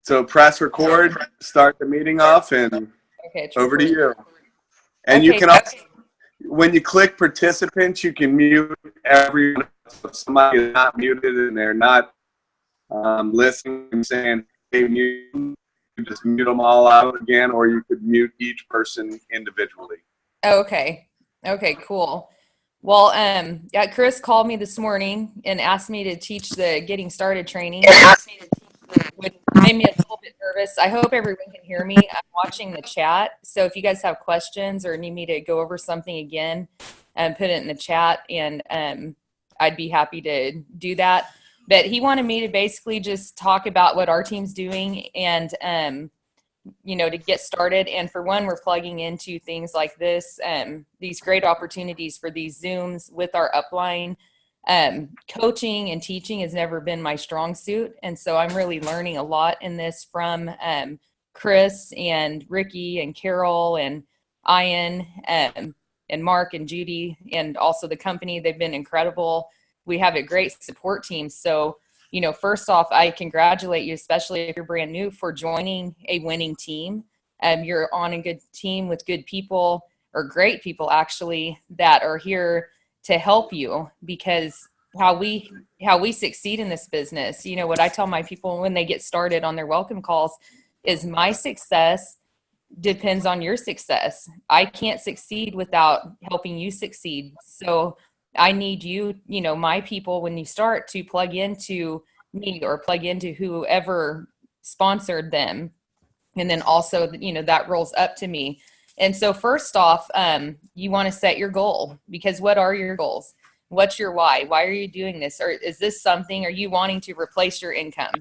So press record, start the meeting off, and over to you. And you can also, when you click participants, you can mute everyone. So if somebody is not muted and they're not listening and saying, hey, mute, you just mute them all out again, or you could mute each person individually. Okay, cool. Well, yeah, Chris called me this morning and asked me to teach the getting started training, which made me a little bit nervous. I hope everyone can hear me. I'm watching the chat, so if you guys have questions or need me to go over something again, put it in the chat, and I'd be happy to do that. But he wanted me to basically just talk about what our team's doing and to get started. And for one, we're plugging into things like this, these great opportunities for these Zooms with our upline. Coaching and teaching has never been my strong suit. And so I'm really learning a lot in this from Chris and Ricky and Carol and Ian and Mark and Judy, and also the company. They've been incredible. We have a great support team. So first off, I congratulate you, especially if you're brand new, for joining a winning team. You're on a good team with good people, or great people actually, that are here to help you, because how we succeed in this business, what I tell my people when they get started on their welcome calls is my success depends on your success. I can't succeed without helping you succeed. So I need you, my people, when you start, to plug into me or plug into whoever sponsored them. And then also, that rolls up to me. And so first off, you want to set your goal, because what are your goals? What's your why? Why are you doing this? Or is this something, are you wanting to replace your income?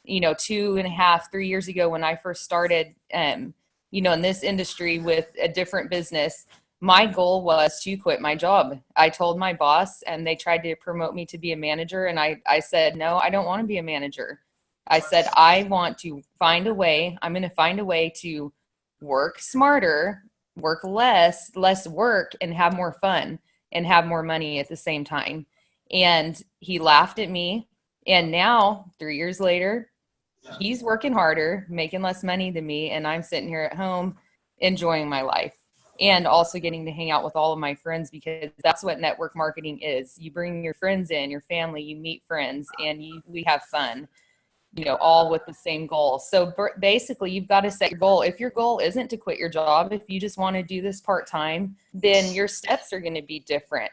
2.5, 3 years ago when I first started, in this industry with a different business, my goal was to quit my job. I told my boss, and they tried to promote me to be a manager. And I said, no, I don't want to be a manager. I said, I want to find a way. I'm going to find a way to work smarter, work less work, and have more fun and have more money at the same time. And he laughed at me. And now 3 years later, he's working harder, making less money than me. And I'm sitting here at home enjoying my life. And also getting to hang out with all of my friends, because that's what network marketing is. You bring your friends in, your family, you meet friends, and we have fun, all with the same goal. So basically, you've got to set your goal. If your goal isn't to quit your job, if you just want to do this part-time, then your steps are going to be different.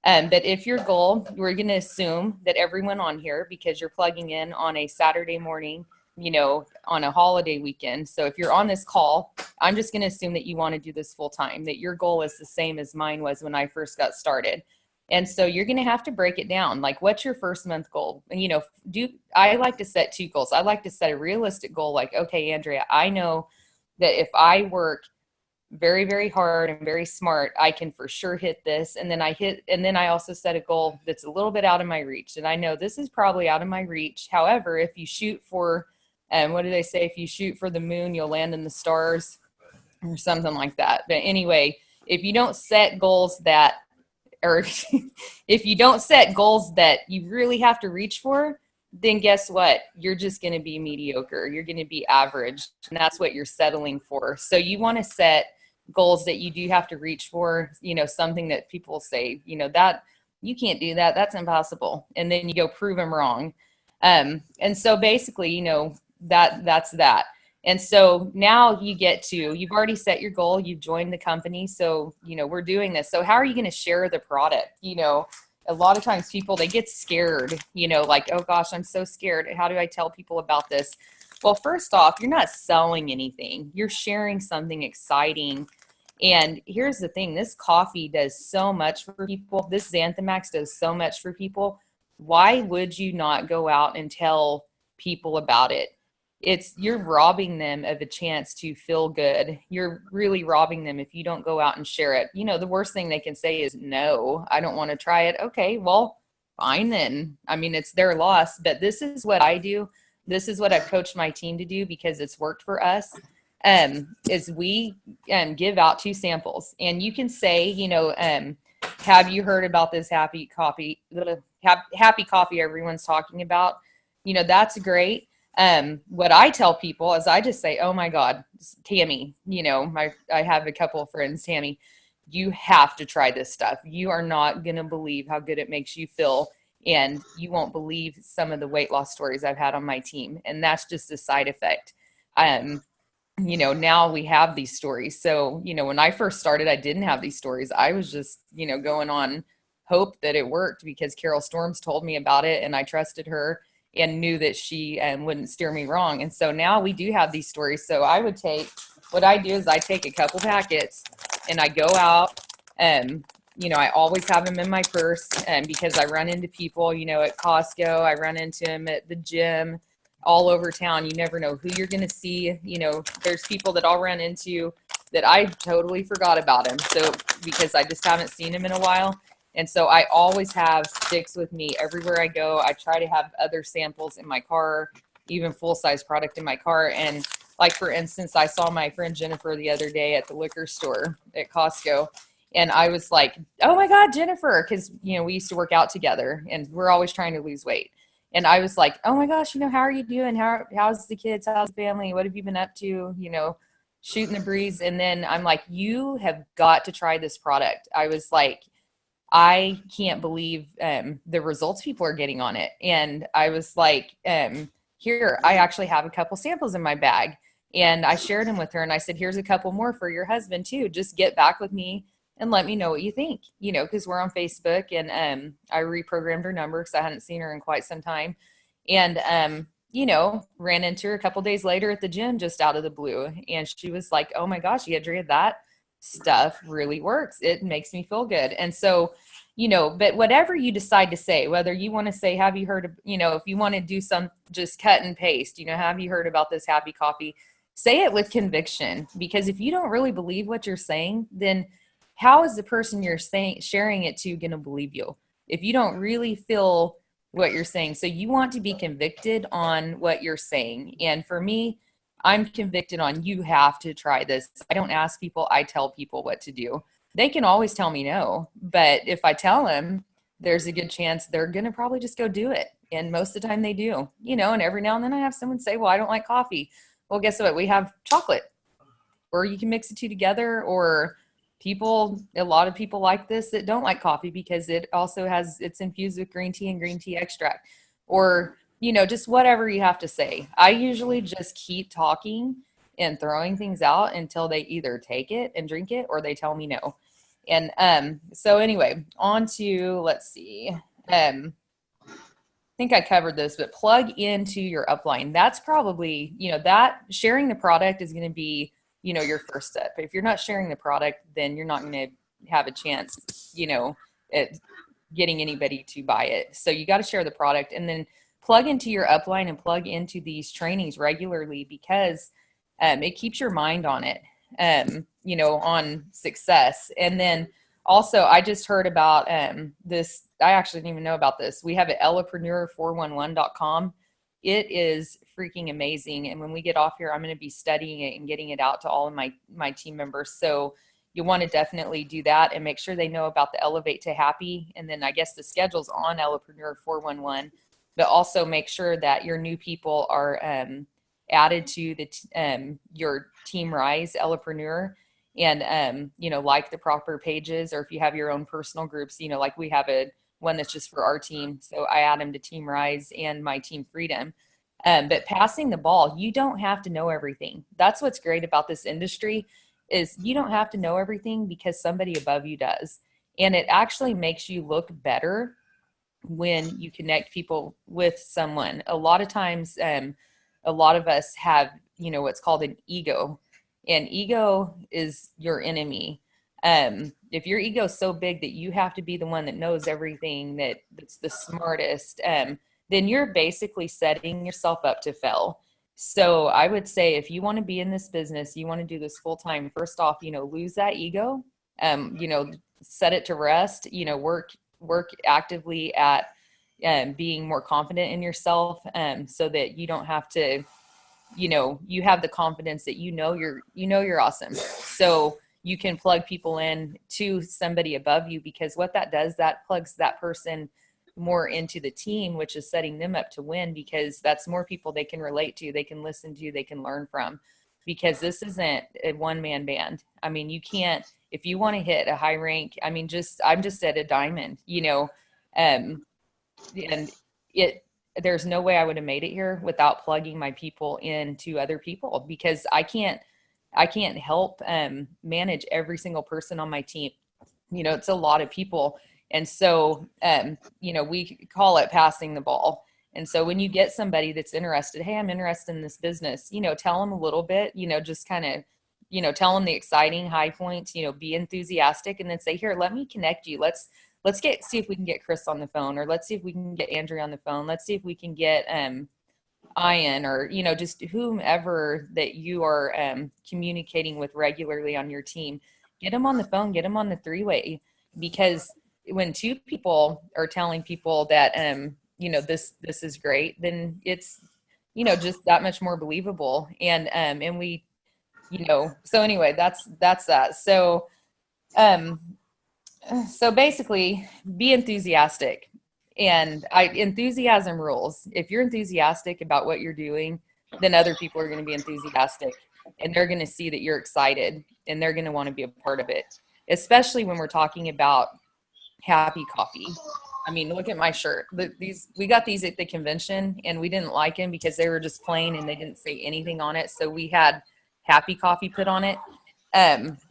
But if your goal, we're going to assume that everyone on here, because you're plugging in on a Saturday morning, on a holiday weekend. So if you're on this call, I'm just going to assume that you want to do this full time, that your goal is the same as mine was when I first got started. And so you're going to have to break it down. Like, what's your first month goal? And, I like to set 2 goals. I like to set a realistic goal. Like, okay, Andrea, I know that if I work very, very hard and very smart, I can for sure hit this. And then I also set a goal that's a little bit out of my reach. And I know this is probably out of my reach. However, if you shoot for, what do they say? If you shoot for the moon, you'll land in the stars, or something like that. But anyway, if you don't set goals that, or if you don't set goals that you really have to reach for, then guess what? You're just going to be mediocre. You're going to be average. And that's what you're settling for. So you want to set goals that you do have to reach for, something that people say, that you can't do that. That's impossible. And then you go prove them wrong. And so basically, that's that. And so now you've already set your goal. You've joined the company. So, we're doing this. So how are you going to share the product? A lot of times people, they get scared, like, oh gosh, I'm so scared. How do I tell people about this? Well, first off, you're not selling anything. You're sharing something exciting. And here's the thing. This coffee does so much for people. This Xanthamax does so much for people. Why would you not go out and tell people about it? You're robbing them of a chance to feel good. You're really robbing them if you don't go out and share it. The worst thing they can say is, no, I don't want to try it. Okay, well, fine then. I mean, it's their loss, but this is what I do. This is what I've coached my team to do, because it's worked for us, is we give out 2 samples. And you can say, have you heard about this happy coffee everyone's talking about? That's great. What I tell people is I just say, oh my God, Tammy, I have a couple of friends, Tammy, you have to try this stuff. You are not going to believe how good it makes you feel. And you won't believe some of the weight loss stories I've had on my team. And that's just a side effect. Now we have these stories. So, when I first started, I didn't have these stories. I was just, going on hope that it worked because Carol Storms told me about it and I trusted her and knew that she wouldn't steer me wrong. And so now we do have these stories. So what I do is I take a couple packets and I go out, I always have them in my purse because I run into people, at Costco, I run into them at the gym, all over town. You never know who you're going to see. There's people that I'll run into that I totally forgot about them. So because I just haven't seen them in a while. And so I always have sticks with me everywhere I go. I try to have other samples in my car, even full-size product in my car. And like, for instance, I saw my friend Jennifer the other day at the liquor store at Costco. And I was like, oh my God, Jennifer, because, we used to work out together and we're always trying to lose weight. And I was like, oh my gosh, how are you doing? How's the kids? How's the family? What have you been up to? Shooting the breeze. And then I'm like, you have got to try this product. I was like, I can't believe the results people are getting on it. And I was like, here, I actually have a couple samples in my bag. And I shared them with her and I said, here's a couple more for your husband too. Just get back with me and let me know what you think, because we're on Facebook. And I reprogrammed her number because I hadn't seen her in quite some time. And, ran into her a couple days later at the gym just out of the blue. And she was like, oh my gosh, Andrea, that stuff really works. It makes me feel good. And so, but whatever you decide to say, whether you want to say, have you heard of, if you want to do some just cut and paste, have you heard about this happy coffee? Say it with conviction, because if you don't really believe what you're saying, then how is the person you're sharing it to going to believe you if you don't really feel what you're saying? So you want to be convicted on what you're saying. And for me, I'm convicted on, you have to try this. I don't ask people, I tell people what to do. They can always tell me no, but if I tell them, there's a good chance they're going to probably just go do it. And most of the time they do, and every now and then I have someone say, well, I don't like coffee. Well, guess what? We have chocolate, or you can mix the two together, or a lot of people like this that don't like coffee because it's infused with green tea and green tea extract, or just whatever you have to say. I usually just keep talking and throwing things out until they either take it and drink it or they tell me no. And so anyway, on to, let's see. I think I covered this, but plug into your upline. That's probably, that sharing the product is going to be, your first step. If you're not sharing the product, then you're not going to have a chance, at getting anybody to buy it. So you got to share the product and then plug into your upline and plug into these trainings regularly, because it keeps your mind on it, on success. And then also, I just heard about this. I actually didn't even know about this. We have it ellepreneur411.com. It is freaking amazing. And when we get off here, I'm going to be studying it and getting it out to all of my team members. So you want to definitely do that and make sure they know about the Elevate to Happy. And then I guess the schedule's on Ellepreneur411. But also make sure that your new people are added to your Team Rise Ellepreneur, and like the proper pages, or if you have your own personal groups, like we have one that's just for our team. So I add them to Team Rise and my Team Freedom. But passing the ball, you don't have to know everything. That's what's great about this industry, is you don't have to know everything because somebody above you does. And it actually makes you look better when you connect people with someone. A lot of times, a lot of us have, what's called an ego, and ego is your enemy. If your ego is so big that you have to be the one that knows everything, that's the smartest, then you're basically setting yourself up to fail. So I would say, if you want to be in this business, you want to do this full time, first off, lose that ego, set it to rest, work actively at being more confident in yourself, so that you don't have to, you have the confidence that you're awesome. So you can plug people in to somebody above you, because what that does, that plugs that person more into the team, which is setting them up to win, because that's more people they can relate to, they can listen to, they can learn from, because this isn't a one-man band. I mean, you can't, if you want to hit a high rank, I mean, I'm just at a diamond, and there's no way I would have made it here without plugging my people into other people, because I can't help manage every single person on my team. It's a lot of people. And so, we call it passing the ball. And so when you get somebody that's interested, hey, I'm interested in this business, tell them a little bit, just kind of, tell them the exciting high points, be enthusiastic, and then say, here, let me connect you. Let's see if we can get Chris on the phone, or let's see if we can get Andrea on the phone. Let's see if we can get Ian, or, just whomever that you are communicating with regularly on your team. Get them on the phone, get them on the three-way, because when two people are telling people that, this is great, then it's, just that much more believable. And we, so anyway, that's that. So, so basically be enthusiastic, and enthusiasm rules. If you're enthusiastic about what you're doing, then other people are going to be enthusiastic, and they're going to see that you're excited, and they're going to want to be a part of it, especially when we're talking about happy coffee. I mean, look at my shirt. We got these at the convention, and we didn't like them because they were just plain and they didn't say anything on it. So we had happy coffee put on it.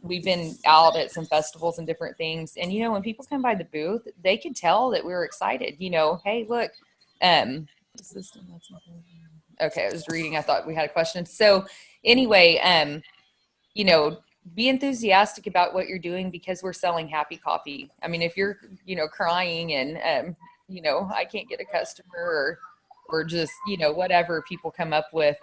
We've been out at some festivals and different things. And, when people come by the booth, they can tell that we were excited, hey, look, okay, I was reading, I thought we had a question. So anyway, be enthusiastic about what you're doing, because we're selling happy coffee. I mean, if you're, crying and, I can't get a customer, or just, whatever people come up with,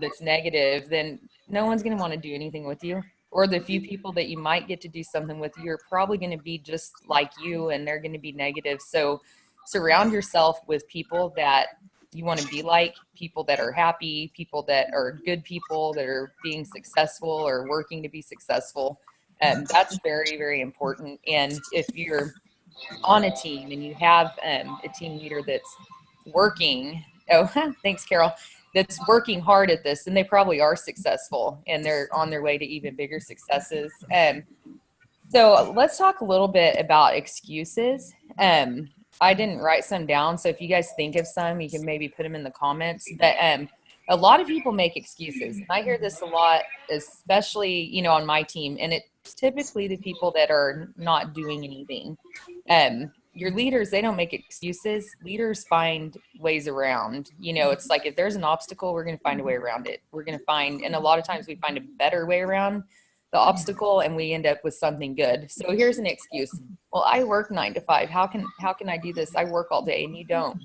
that's negative, then no one's going to want to do anything with you. Or the few people that you might get to do something with, you're probably going to be just like you, and they're going to be negative. So surround yourself with people that you want to be like, people that are happy, people that are good people that are being successful or working to be successful. That's very, very important. And if you're on a team and you have a team leader that's working, thanks, Carol, that's working hard at this, and they probably are successful, and they're on their way to even bigger successes. So let's talk a little bit about excuses. I didn't write some down, so if you guys think of some, you can maybe put them in the comments. But a lot of people make excuses, and I hear this a lot, especially on my team, and it's typically the people that are not doing anything. Your leaders, they don't make excuses. Leaders find ways around. It's like, if there's an obstacle, we're going to find a way around it. We're going to find, and a lot of times we find a better way around the obstacle, and we end up with something good. So here's an excuse. Well, I work 9 to 5. How can I do this? I work all day, and you don't.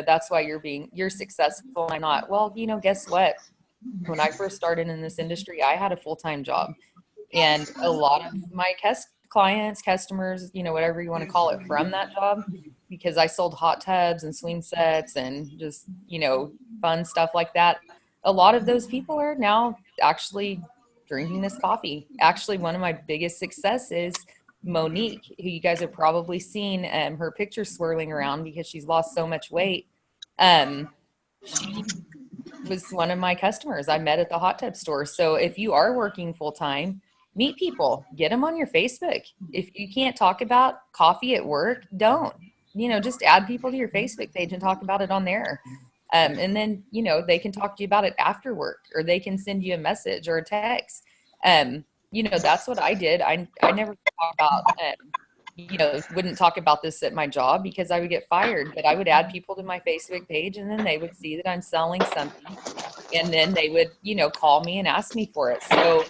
That's why you're successful. I'm not. Well, guess what? When I first started in this industry, I had a full-time job, and a lot of my clients, customers, whatever you want to call it, from that job, because I sold hot tubs and swing sets and just, fun stuff like that. A lot of those people are now actually drinking this coffee. Actually, one of my biggest successes, Monique, who you guys have probably seen her picture swirling around because she's lost so much weight. She was one of my customers I met at the hot tub store. So if you are working full time, meet people, get them on your Facebook. If you can't talk about coffee at work, don't, just add people to your Facebook page and talk about it on there. And then, they can talk to you about it after work, or they can send you a message or a text. That's what I did. I never talk about, wouldn't talk about this at my job because I would get fired, but I would add people to my Facebook page, and then they would see that I'm selling something, and then they would, call me and ask me for it. So,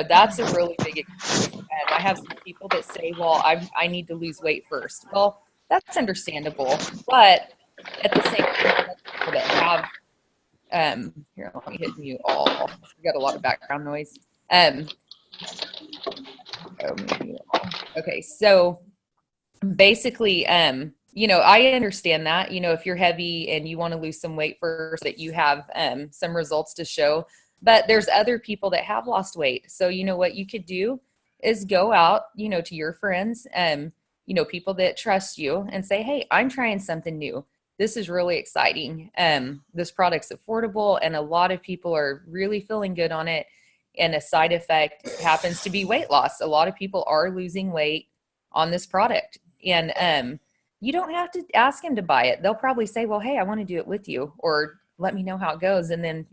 that's a really big excuse. I have some people that say, well, I need to lose weight first. Well, that's understandable. But at the same time, people that have, here, let me hit mute all. We got a lot of background noise. Okay, so basically, I understand that, if you're heavy and you want to lose some weight first, that you have some results to show. But there's other people that have lost weight. So, what you could do is go out, to your friends, people that trust you and say, hey, I'm trying something new. This is really exciting. This product's affordable and a lot of people are really feeling good on it. And a side effect happens to be weight loss. A lot of people are losing weight on this product. And you don't have to ask them to buy it. They'll probably say, well, hey, I want to do it with you, or let me know how it goes. And then,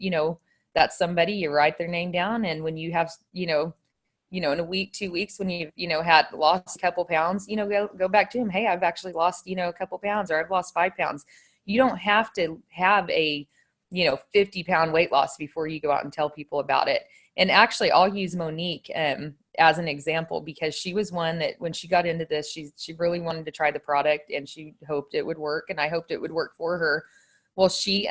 that's somebody, you write their name down. And when you have, in a week, 2 weeks, when you've, had lost a couple pounds, go back to them. Hey, I've actually lost, a couple pounds, or I've lost 5 pounds. You don't have to have a, 50-pound weight loss before you go out and tell people about it. And actually, I'll use Monique as an example, because she was one that when she got into this, she really wanted to try the product and she hoped it would work. And I hoped it would work for her. Well, she,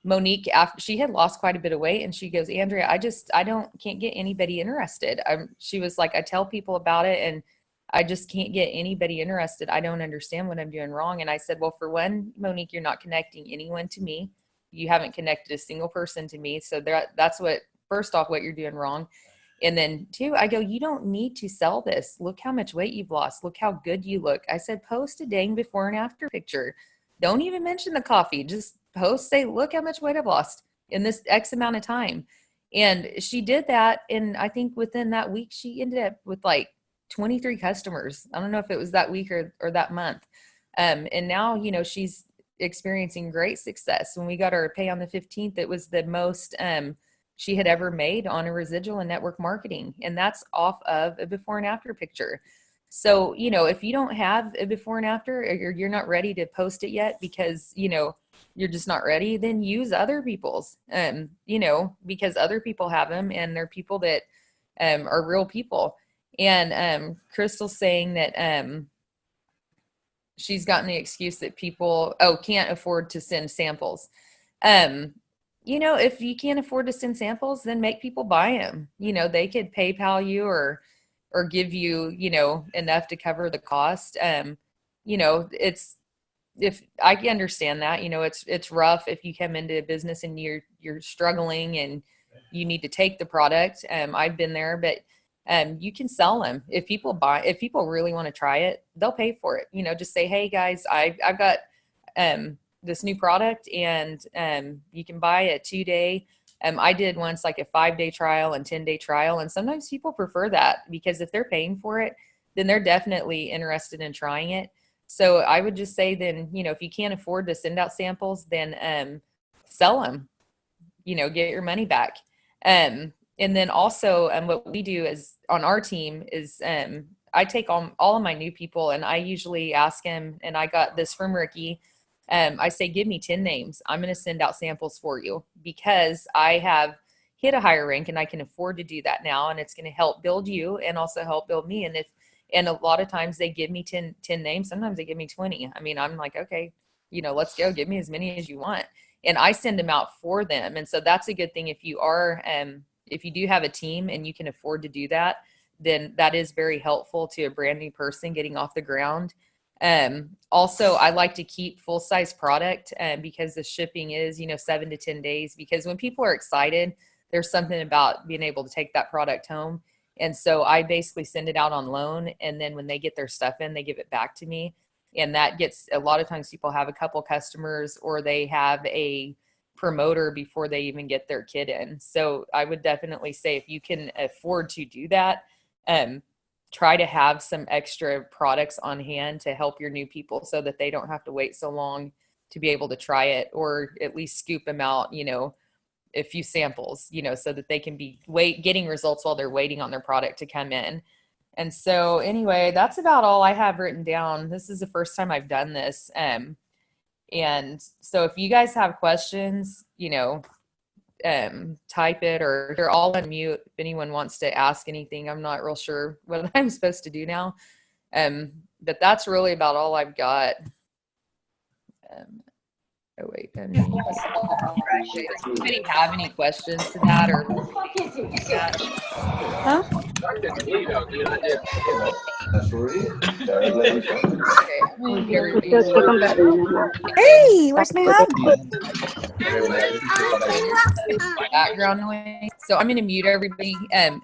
Monique, after she had lost quite a bit of weight, and she goes, Andrea, can't get anybody interested. She was like, I tell people about it and I just can't get anybody interested. I don't understand what I'm doing wrong. And I said, well, for one, Monique, you're not connecting anyone to me. You haven't connected a single person to me. So that's first off, what you're doing wrong. And then 2, I go, you don't need to sell this. Look how much weight you've lost. Look how good you look. I said, post a dang before and after picture. Don't even mention the coffee. Just post, say, look how much weight I've lost in this X amount of time. And she did that. And I think within that week, she ended up with like 23 customers. I don't know if it was that week or that month. And now, she's experiencing great success. When we got her pay on the 15th, it was the most she had ever made on a residual in network marketing. And that's off of a before and after picture. So, if you don't have a before and after, or you're not ready to post it yet because, you're just not ready, then use other people's, because other people have them and they're people that are real people. And Crystal's saying that she's gotten the excuse that people, can't afford to send samples. If you can't afford to send samples, then make people buy them. They could PayPal you or give you, enough to cover the cost. If I understand that, it's rough if you come into a business and you're struggling and you need to take the product. I've been there, but you can sell them. If people really want to try it, they'll pay for it. Just say, hey guys, I've got this new product and you can buy a 2-day. I did once like a 5-day trial and 10-day trial. And sometimes people prefer that because if they're paying for it, then they're definitely interested in trying it. So I would just say then, if you can't afford to send out samples, then sell them, get your money back. And then also what we do is on our team is I take on all of my new people and I usually ask them, and I got this from Ricky. I say, give me 10 names. I'm going to send out samples for you because I have hit a higher rank and I can afford to do that now. And it's going to help build you and also help build me. And a lot of times they give me 10 names. Sometimes they give me 20. I mean, I'm like, okay, let's go. Give me as many as you want. And I send them out for them. And so that's a good thing. If you do have a team and you can afford to do that, then that is very helpful to a brand new person getting off the ground. Also, I like to keep full size product because the shipping is, 7 to 10 days, because when people are excited, there's something about being able to take that product home. And so I basically send it out on loan. And then when they get their stuff in, they give it back to me. And that gets, a lot of times people have a couple customers or they have a promoter before they even get their kit in. So I would definitely say if you can afford to do that, try to have some extra products on hand to help your new people so that they don't have to wait so long to be able to try it, or at least scoop them out, a few samples, so that they can be getting results while they're waiting on their product to come in. And so anyway, that's about all I have written down. This is the first time I've done this. And so if you guys have questions, type it, or you're all on mute if anyone wants to ask anything. I'm not real sure what I'm supposed to do now. But that's really about all I've got. Oh wait, anybody have any questions to that or that? Huh? Hey, where's my hug? Background noise. So I'm going to mute everybody.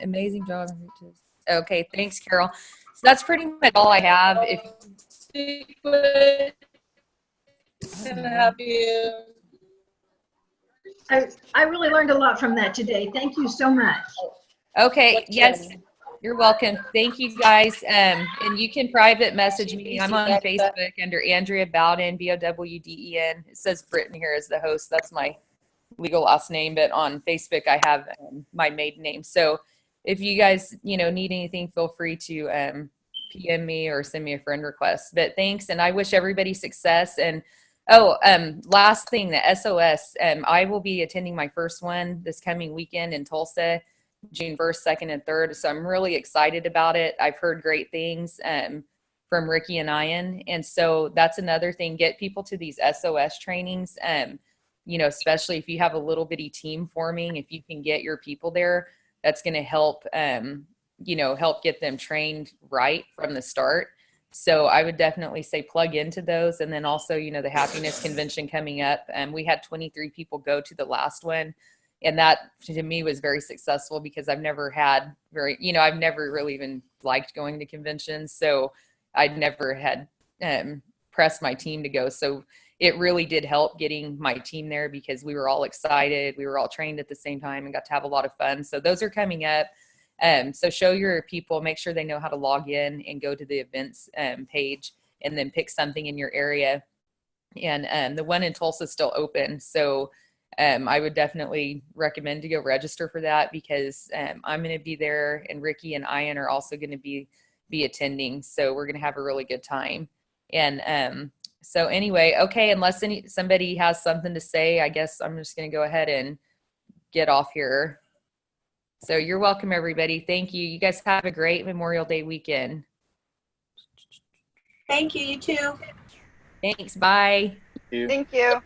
Amazing job. Okay, thanks, Carol. that's pretty much all I have. If Can I help you? I really learned a lot from that today. Thank you so much. Okay, yes, you're welcome. Thank you guys. And you can private message me. I'm on Facebook under Andrea Bowden, Bowden. It says Britton here as the host. That's my legal last name, but on Facebook I have my maiden name. So if you guys, need anything, feel free to PM me or send me a friend request. But thanks, and I wish everybody success. And last thing, the SOS. I will be attending my first one this coming weekend in Tulsa, June 1st, 2nd, and 3rd. So I'm really excited about it. I've heard great things from Ricky and Ian. And so that's another thing. Get people to these SOS trainings, especially if you have a little bitty team forming. If you can get your people there, that's going to help, help get them trained right from the start. So I would definitely say plug into those. And then also, the happiness convention coming up. We had 23 people go to the last one. And that to me was very successful because I've never had I've never really even liked going to conventions. So I'd never had pressed my team to go. So it really did help getting my team there because we were all excited. We were all trained at the same time and got to have a lot of fun. So those are coming up. So show your people, make sure they know how to log in and go to the events page and then pick something in your area. And the one in Tulsa is still open. So I would definitely recommend to go register for that because I'm going to be there, and Ricky and Ian are also going to be attending. So we're going to have a really good time. And so anyway, okay, unless somebody has something to say, I guess I'm just going to go ahead and get off here. So you're welcome, everybody. Thank you. You guys have a great Memorial Day weekend. Thank you. You too. Thanks. Bye. Thank you.